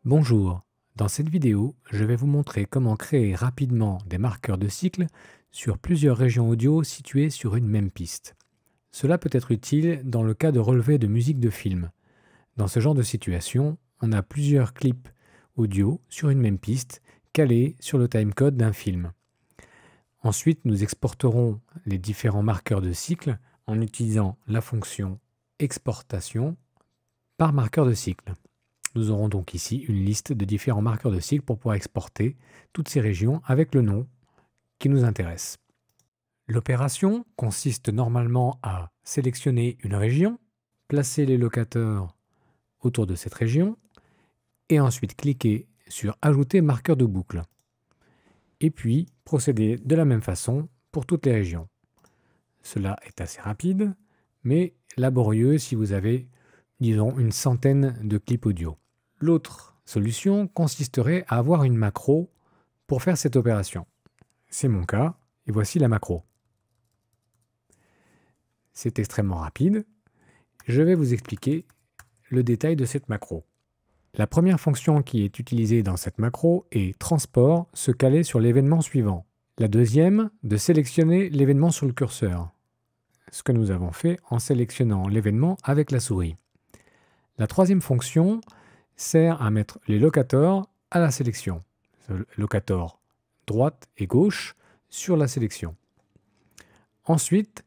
Bonjour, dans cette vidéo, je vais vous montrer comment créer rapidement des marqueurs de cycle sur plusieurs régions audio situées sur une même piste. Cela peut être utile dans le cas de relevé de musique de film. Dans ce genre de situation, on a plusieurs clips audio sur une même piste calés sur le timecode d'un film. Ensuite, nous exporterons les différents marqueurs de cycle en utilisant la fonction exportation par marqueur de cycle. Nous aurons donc ici une liste de différents marqueurs de cycle pour pouvoir exporter toutes ces régions avec le nom qui nous intéresse. L'opération consiste normalement à sélectionner une région, placer les locateurs autour de cette région et ensuite cliquer sur Ajouter marqueur de boucle. Et puis procéder de la même façon pour toutes les régions. Cela est assez rapide, mais laborieux si vous avez, disons, une centaine de clips audio. L'autre solution consisterait à avoir une macro pour faire cette opération. C'est mon cas, et voici la macro. C'est extrêmement rapide. Je vais vous expliquer le détail de cette macro. La première fonction qui est utilisée dans cette macro est transport, se caler sur l'événement suivant. La deuxième, de sélectionner l'événement sur le curseur. Ce que nous avons fait en sélectionnant l'événement avec la souris. La troisième fonction sert à mettre les locateurs à la sélection. Locator droite et gauche sur la sélection. Ensuite,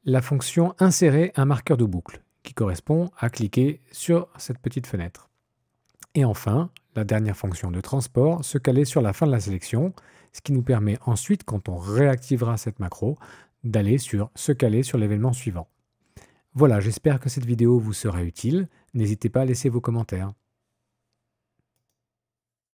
la fonction insérer un marqueur de boucle qui correspond à cliquer sur cette petite fenêtre. Et enfin, la dernière fonction de transport, se caler sur la fin de la sélection, ce qui nous permet ensuite, quand on réactivera cette macro, d'aller sur se caler sur l'événement suivant. Voilà, j'espère que cette vidéo vous sera utile. N'hésitez pas à laisser vos commentaires.